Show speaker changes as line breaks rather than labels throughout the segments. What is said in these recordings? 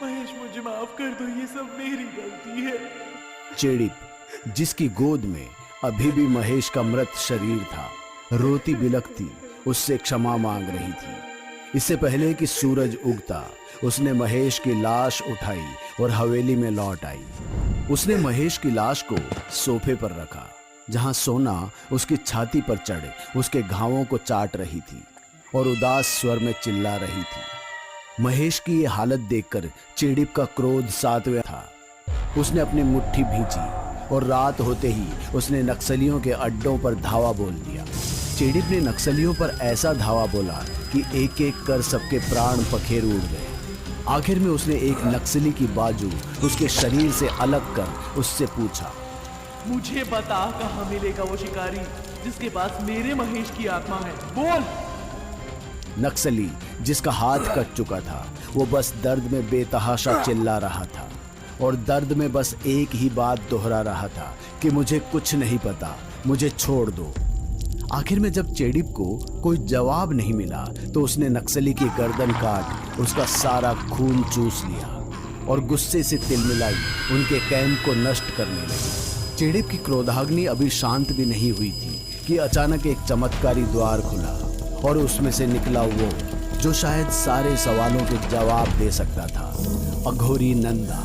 महेश मुझे माफ कर दो, ये सब मेरी गलती है।
चेड़िप, जिसकी गोद में अभी भी महेश का मृत शरीर था, रोती बिलखती उससे क्षमा मांग रही थी। इससे पहले कि सूरज उगता, उसने महेश की लाश उठाई और हवेली में लौट आई। उसने महेश की लाश को सोफे पर रखा, जहां सोना उसकी छाती पर चढ़ उसके घावों को चाट रही थी और उदास स्वर में चिल्ला रही थी। महेश की ये हालत देखकर चेड़िप का क्रोध सातवें था। उसने अपनी मुट्ठी भींची और रात होते ही उसने नक्सलियों के अड्डों पर धावा बोल दिया। चेड़िप ने नक्सलियों पर ऐसा धावा बोला कि एक एक कर सबके प्राण पखेर उड़ गए। आखिर में उसने एक नक्सली की बाजू उसके शरीर से अलग कर उससे पूछा,
मुझे बता कहाँ मिलेगा वो शिकारी जिसके पास मेरे महेश की आत्मा है, बोल।
नक्सली, जिसका हाथ कट चुका था, वो बस दर्द में बेतहाशा चिल्ला रहा था और दर्द में बस एक ही बात दोहरा रहा था कि मुझे कुछ नहीं पता, मुझे छोड़ दो। आखिर में जब चेड़िप को कोई जवाब नहीं मिला तो उसने नक्सली की गर्दन काट उसका सारा खून चूस लिया और गुस्से से तिलमिलाई उनके कैंप को नष्ट करने लगी। चेड़िप की क्रोधाग्नि अभी शांत भी नहीं हुई थी कि अचानक एक चमत्कारी द्वार खुला और उसमें से निकला वो जो शायद सारे सवालों के जवाब दे सकता था, अघोरी नंदा।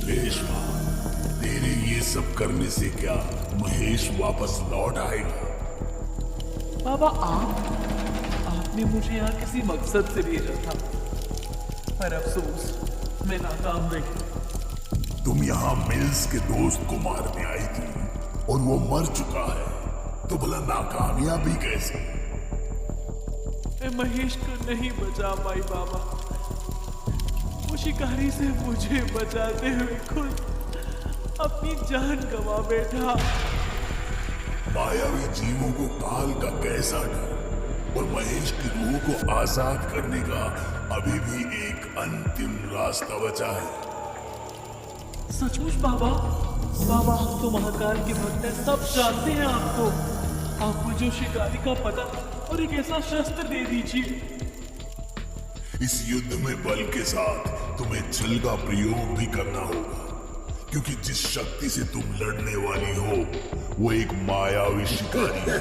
रेशमा, तेरे ये सब करने से क्या महेश वापस लौट आएगा?
बाबा, आपने मुझे यहाँ किसी मकसद से भेजा था, पर अफसोस मैं नाकाम रही।
तुम यहाँ मिल्स के दोस्त को मारने आई थी और वो मर चुका है, तो भला नाकामयाबी कैसे?
मैं महेश को नहीं बचा पाई बाबा। वो शिकारी से मुझे बचाते हुए खुद अपनी जान गंवा बैठा।
मायावी जीवों को काल का कैसा डर और महेश की रूह को आजाद करने का अभी भी एक अंतिम रास्ता बचा है।
सचमुच बाबा? बाबा, हम तो महाकाल के भक्त हैं, सब जानते हैं आपको। आप मुझे शिकारी का पता और एक ऐसा शस्त्र दे दीजिए।
इस युद्ध में बल के साथ तुम्हें छल का प्रयोग भी करना होगा, क्योंकि जिस शक्ति से तुम लड़ने वाली हो वो एक मायावी शिकारी है।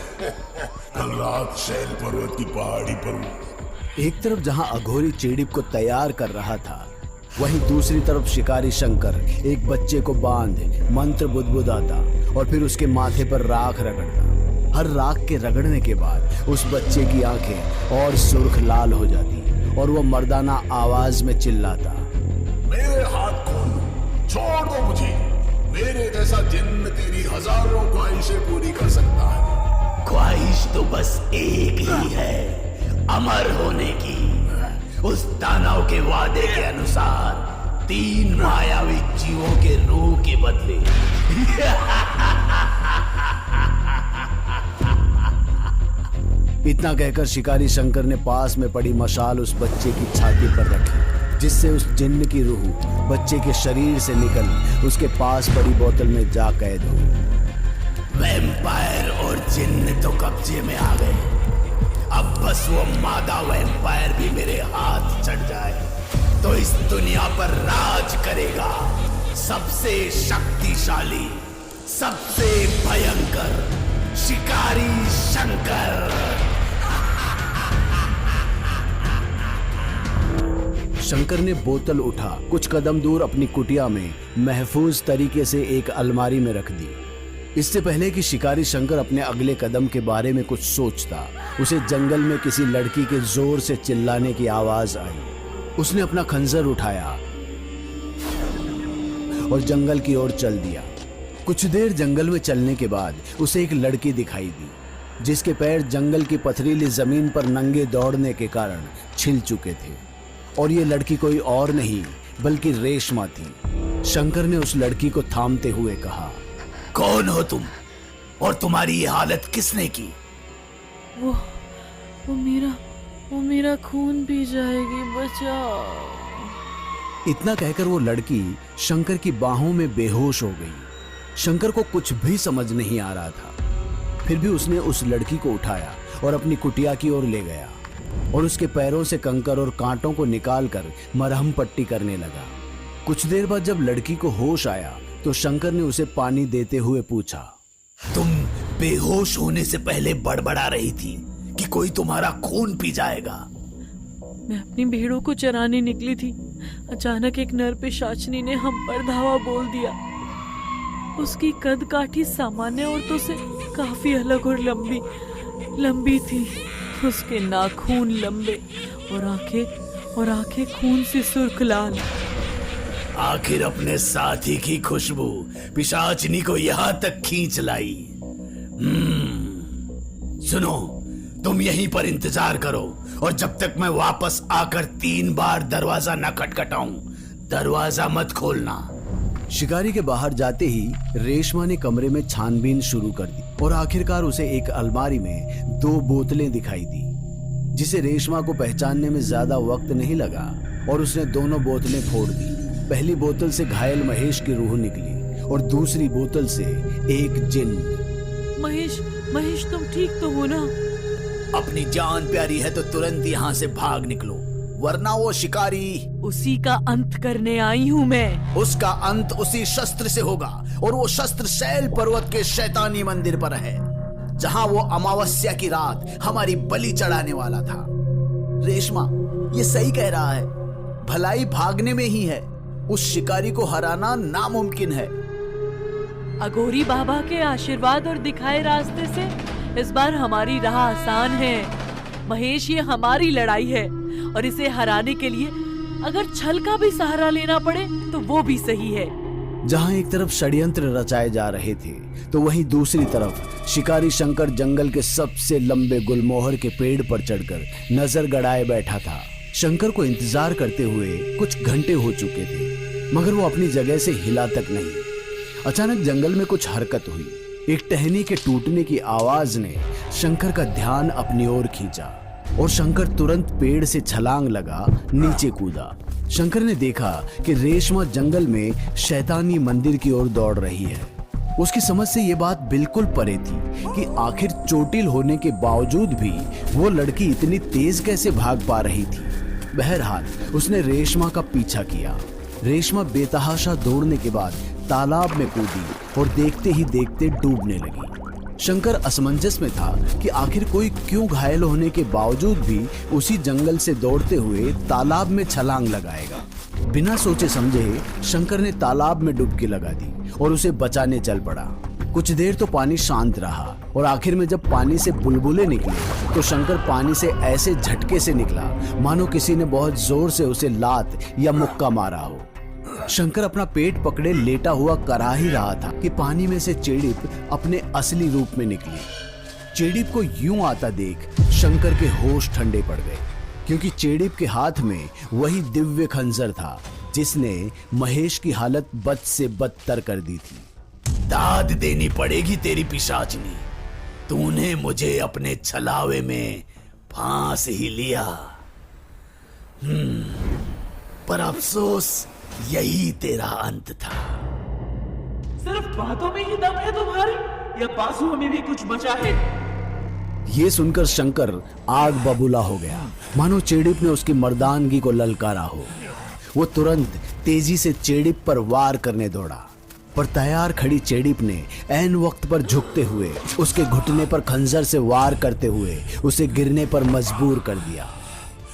कल रात शैल पर्वत की पहाड़ी पर
एक तरफ जहां अघोरी चेड़िप को तैयार कर रहा था, वहीं दूसरी तरफ शिकारी शंकर एक बच्चे को बांध मंत्र बुदबुदाता और फिर उसके माथे पर राख रगड़ता। हर राख के रगड़ने के बाद उस बच्चे की आंखें और सुर्ख लाल हो जाती और वो मर्दाना आवाज में चिल्लाता,
मेरे हाथ खोलो, छोड़ दो मुझे। मेरे जैसा जिन्न तेरी हजारों ख्वाहिशें पूरी कर सकता है।
ख्वाहिश तो बस एक ही है, अमर होने की। उस दानव के वादे के अनुसार 3 मायावी जीवों के रूह के बदले
इतना कहकर शिकारी शंकर ने पास में पड़ी मशाल उस बच्चे की छाती पर रखी, जिससे उस जिन्न की रूह बच्चे के शरीर से निकल उसके पास पड़ी बोतल में जा कैद हुई।
वैम्पायर और जिन्न तो कब्जे में आ गए, अब बस वो मादा वैम्पायर भी मेरे हाथ चढ़ जाए तो इस दुनिया पर राज करेगा सबसे शक्तिशाली, सबसे भयंकर शिकारी शंकर।
शंकर ने बोतल उठा कुछ कदम दूर अपनी कुटिया में महफूज तरीके से एक अलमारी में रख दी। इससे पहले कि शिकारी शंकर अपने अगले कदम के बारे में कुछ सोचता, उसे जंगल में किसी लड़की के जोर से चिल्लाने की आवाज आई। उसने अपना खंजर उठाया और जंगल की ओर चल दिया। कुछ देर जंगल में चलने के बाद उसे एक लड़की दिखाई दी, जिसके पैर जंगल की पथरीली जमीन पर नंगे दौड़ने के कारण छिल चुके थे। और ये लड़की कोई और नहीं बल्कि रेशमा थी। शंकर ने उस लड़की को थामते हुए कहा,
कौन हो तुम और तुम्हारी ये हालत किसने की?
वो मेरा खून पी जाएगी, बचाओ।
इतना कहकर वो लड़की शंकर की बाहों में बेहोश हो गई। शंकर को कुछ भी समझ नहीं आ रहा था, फिर भी उसने उस लड़की को उठाया और अपनी कुटिया की ओर ले गया। और उसके पैरों से कंकर और कांटों को निकालकर मरहम पट्टी करने लगा। कुछ देर बाद जब लड़की को होश आया तो शंकर ने उसे पानी देते हुए पूछा,
तुम बेहोश होने से पहले बड़बड़ा रही थी कि कोई तुम्हारा खून पी जाएगा।
मैं अपनी भेड़ों को चराने निकली थी। अचानक एक नर पिशाचनी ने हम पर धावा बोल दिया। उसकी कद काठी सामान्य औरतों से काफी अलग और लंबी थी। उसके नाखून लंबे और आंखें खून से सुर्ख लाल।
आखिर अपने साथी की खुशबू पिशाचनी को यहां तक खींच लाई। सुनो, तुम यहीं पर इंतजार करो और जब तक मैं वापस आकर 3 बार दरवाजा न खटखटाऊं, दरवाजा मत खोलना।
शिकारी के बाहर जाते ही रेशमा ने कमरे में छानबीन शुरू कर दी और आखिरकार उसे एक अलमारी में 2 बोतलें दिखाई दी, जिसे रेशमा को पहचानने में ज्यादा वक्त नहीं लगा और उसने दोनों बोतलें फोड़ दी। पहली बोतल से घायल महेश की रूह निकली और दूसरी बोतल से एक जिन।
महेश तुम ठीक तो हो ना?
अपनी जान प्यारी है तो तुरंत यहाँ से भाग निकलो, वरना वो शिकारी।
उसी का अंत करने आई हूँ मैं।
उसका अंत उसी शस्त्र से होगा और वो शस्त्र शैल पर्वत के शैतानी मंदिर पर है, जहाँ वो अमावस्या की रात हमारी बलि चढ़ाने वाला था। रेशमा ये सही कह रहा है, भलाई भागने में ही है। उस शिकारी को हराना नामुमकिन है।
अघोरी बाबा के आशीर्वाद और दिखाए रास्ते से इस बार हमारी राह आसान है। महेश, ये हमारी लड़ाई है और इसे हराने के लिए अगर छल का भी सहारा लेना पड़े तो वो भी सही है।
जहां एक तरफ षड्यंत्र रचाए जा रहे थे तो वहीं दूसरी तरफ शिकारी शंकर जंगल के सबसे लंबे गुलमोहर के पेड़ पर चढ़कर नजर गड़ाए बैठा था। शंकर को इंतजार करते हुए कुछ घंटे हो चुके थे, मगर वो अपनी जगह से हिला तक नहीं। अचानक जंगल में कुछ हरकत हुई। एक टहनी के टूटने की आवाज ने शंकर का ध्यान अपनी ओर खींचा और शंकर तुरंत पेड़ से छलांग लगा नीचे कूदा। शंकर ने देखा कि रेशमा जंगल में शैतानी मंदिर की ओर दौड़ रही है। उसकी समझ से ये बात बिल्कुल परे थी कि आखिर चोटिल होने के बावजूद भी वो लड़की इतनी तेज कैसे भाग पा रही थी। बहरहाल उसने रेशमा का पीछा किया। रेशमा बेतहाशा दौड़ने के बाद तालाब में कूदी और देखते ही देखते डूबने लगी। शंकर असमंजस में था कि आखिर कोई क्यों घायल होने के बावजूद भी उसी जंगल से दौड़ते हुए तालाब में छलांग लगाएगा। बिना सोचे समझे शंकर ने तालाब में डुबकी लगा दी और उसे बचाने चल पड़ा। कुछ देर तो पानी शांत रहा और आखिर में जब पानी से बुलबुले निकले तो शंकर पानी से ऐसे झटके से निकला मानो किसी ने बहुत जोर से उसे लात या मुक्का मारा हो। शंकर अपना पेट पकड़े लेटा हुआ करा ही रहा था कि पानी में से चेड़िप अपने असली रूप में निकली। चेड़िप को यूं आता देख शंकर के होश ठंडे पड़ गए, क्योंकि चेड़िप के हाथ में वही दिव्य खंजर था जिसने महेश की हालत बद से बदतर कर दी थी।
दाद देनी पड़ेगी तेरी पिशाचनी, तूने मुझे अपने छलावे में फांस ही लिया। पर अफसोस यही तेरा अंत था।
सिर्फ बातों में ही दम है तुम्हारी या बाजुओं में भी कुछ बचा है?
ये सुनकर शंकर आग बबूला हो गया, मानो चेड़िप ने उसकी मर्दानगी को ललकारा हो। वो तुरंत तेजी से चेड़िप पर वार करने दौड़ा, पर तैयार खड़ी चेड़िप ने ऐन वक्त पर झुकते हुए उसके घुटने पर खंजर से वार करते हुए उसे गिरने पर मजबूर कर दिया।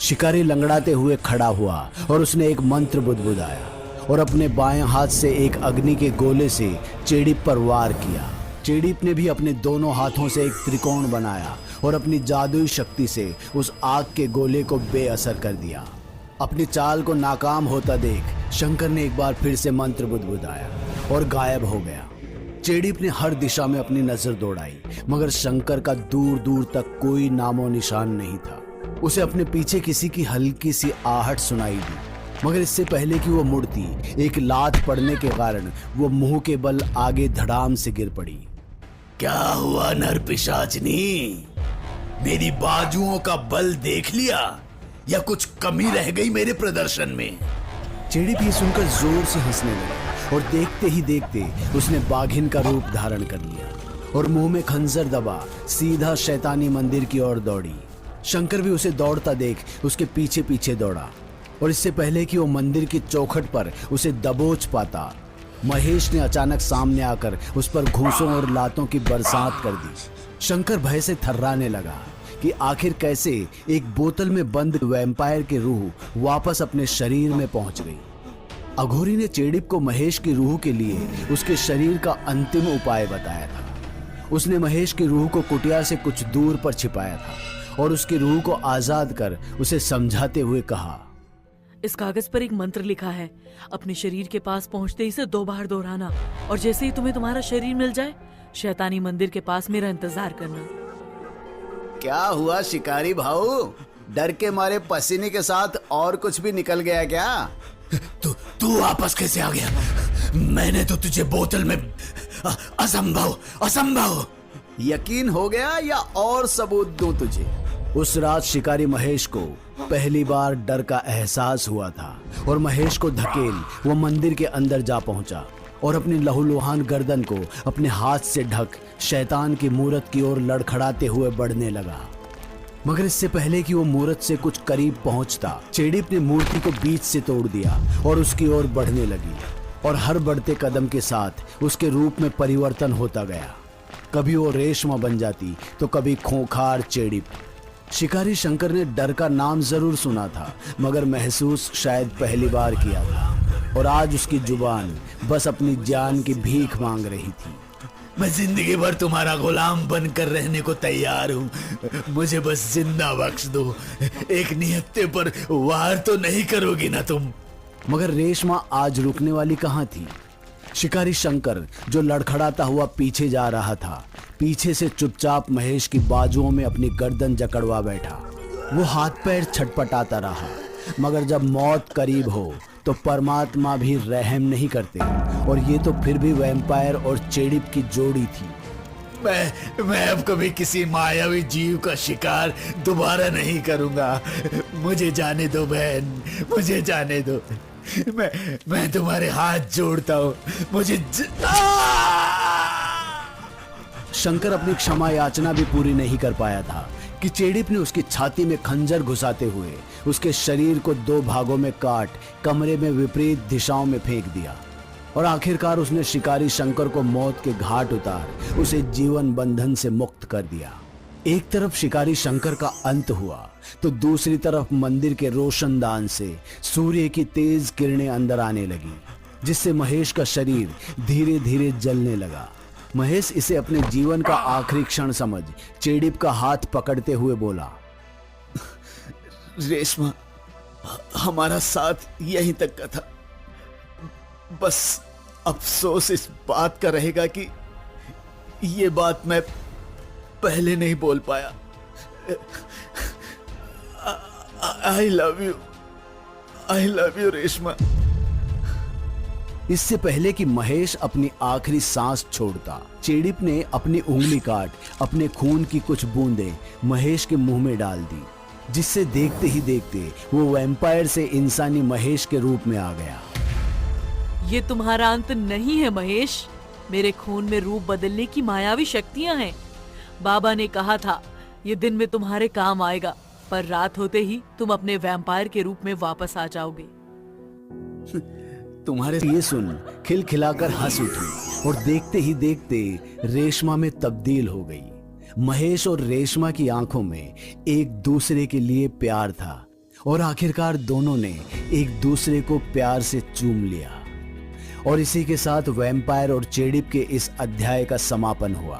शिकारी लंगड़ाते हुए खड़ा हुआ और उसने एक मंत्र बुदबुदाया और अपने बाएं हाथ से एक अग्नि के गोले से चेड़िप पर वार किया। चेड़िप ने भी अपने दोनों हाथों से एक त्रिकोण बनाया और अपनी जादुई शक्ति से उस आग के गोले को बेअसर कर दिया। अपनी चाल को नाकाम होता देख शंकर ने एक बार फिर से मंत्र बुदबुदाया और गायब हो गया। चेड़िप ने हर दिशा में अपनी नजर दौड़ाई, मगर शंकर का दूर दूर तक कोई नामो निशान नहीं था। उसे अपने पीछे किसी की हल्की सी आहट सुनाई दी, मगर इससे पहले कि वो मुड़ती, एक लात पड़ने के कारण वो मुंह के बल आगे धड़ाम से गिर पड़ी।
क्या हुआ नर पिशाचनी, मेरी बाजुओं का बल देख लिया या कुछ कमी रह गई मेरे प्रदर्शन में?
चेड़िप ये सुनकर जोर से हंसने लगा और देखते ही देखते उसने बाघिन का रूप धारण कर लिया और मुंह में खंजर दबा सीधा शैतानी मंदिर की ओर दौड़ी। शंकर भी उसे दौड़ता देख उसके पीछे पीछे दौड़ा और इससे पहले कि वो मंदिर की चौखट पर उसे दबोच पाता, महेश ने अचानक सामने आकर उस पर घूंसों और लातों की बरसात कर दी। शंकर भय से थर्राने लगा कि आखिर कैसे एक बोतल में बंद वैम्पायर की रूह वापस अपने शरीर में पहुंच गई। अघोरी ने चेडिप को महेश की रूह के लिए उसके शरीर का अंतिम उपाय बताया था। उसने महेश की रूह को कुटिया से कुछ दूर पर छिपाया था और उसकी रूह को आजाद कर उसे समझाते हुए कहा,
इस कागज पर एक मंत्र लिखा है, अपने शरीर के पास पहुंचते ही इसे 2 बार दोहराना और जैसे ही तुम्हें तुम्हारा शरीर मिल जाए शैतानी मंदिर के पास मेरा इंतजार करना।
क्या हुआ शिकारी भाऊ, डर के मारे पसीने के साथ और कुछ भी निकल गया क्या?
तू वापस कैसे आ गया? मैंने तो तुझे बोतल में असंभव।
यकीन हो गया या और सबूत दूं तुझे? उस रात शिकारी महेश को पहली बार डर का एहसास हुआ था और महेश को धकेल वो मंदिर के अंदर जा पहुंचा और अपनी लहूलुहान गर्दन को अपने हाथ से ढक शैतान की मूरत की ओर लड़खड़ाते हुए बढ़ने लगा। मगर इससे पहले कि वो मूरत से कुछ करीब पहुंचता, चेडिप ने मूर्ति को बीच से तोड़ दिया और उसकी ओर बढ़ने लगी और हर बढ़ते कदम के साथ उसके रूप में परिवर्तन होता गया। कभी वो रेशमा बन जाती तो कभी खूंखार चेडिप। शिकारी शंकर ने डर का नाम जरूर सुना था मगर महसूस शायद पहली बार किया था और आज उसकी जुबान बस अपनी जान की भीख मांग रही थी।
मैं जिंदगी भर तुम्हारा गुलाम बनकर रहने को तैयार हूँ, मुझे बस जिंदा बख्श दो। एक निहत्ते पर वार तो नहीं करोगी ना तुम?
मगर रेशमा आज रुकने वाली कहाँ थी? शिकारी शंकर जो लड़खड़ाता हुआ पीछे जा रहा था, पीछे से चुपचाप महेश की बाजुओं में अपनी गर्दन जकड़वा बैठा। वो हाथ पैर छटपटाता रहा मगर जब मौत करीब हो तो परमात्मा भी रहम नहीं करते और ये तो फिर भी वैम्पायर और चेडिप की जोड़ी थी।
मैं अब कभी किसी मायावी जीव का शिकार दोबारा नहीं करूंगा। मुझे जाने दो बहन, मुझे जाने दो। मैं तुम्हारे हाथ जोड़ता हूँ, मुझे
शंकर अपनी क्षमा याचना भी पूरी नहीं कर पाया था कि चेडिप ने उसकी छाती में खंजर घुसाते हुए उसके शरीर को 2 भागों में काट कमरे में विपरीत दिशाओं में फेंक दिया और आखिरकार उसने शिकारी शंकर को मौत के घाट उतार उसे जीवन बंधन से मुक्त कर दिया। एक तरफ शिकारी शंकर का अंत हुआ तो दूसरी तरफ मंदिर के रोशनदान से सूर्य की तेज किरणें अंदर आने लगी जिससे महेश का शरीर धीरे धीरे जलने लगा। महेश इसे अपने जीवन का आखिरी क्षण समझ चेडिप का हाथ पकड़ते हुए बोला,
रेशमा, हमारा साथ यहीं तक का था। बस अफसोस इस बात का रहेगा कि ये बात मैं पहले नहीं बोल पाया। I love you Reshma.
इससे पहले कि महेश अपनी आखिरी सांस छोड़ता, चेडिप ने अपनी उंगली काट अपने खून की कुछ बूंदें महेश के मुंह में डाल दी जिससे देखते ही देखते वो वैम्पायर से इंसानी महेश के रूप में आ गया।
ये तुम्हारा अंत नहीं है महेश, मेरे खून में रूप बदलने की मायावी शक्तियां हैं। बाबा ने कहा था ये दिन में तुम्हारे काम आएगा, पर रात होते ही तुम अपने वैम्पायर के रूप में वापस आ जाओगे।
तुम्हारे ये सुन खिलखिलाकर हंस उठी और देखते ही देखते रेशमा में तब्दील हो गई। महेश और रेशमा की आंखों में एक दूसरे के लिए प्यार था और आखिरकार दोनों ने एक दूसरे को प्यार से चूम लिया और इसी के साथ वैम्पायर और चेडिप के इस अध्याय का समापन हुआ।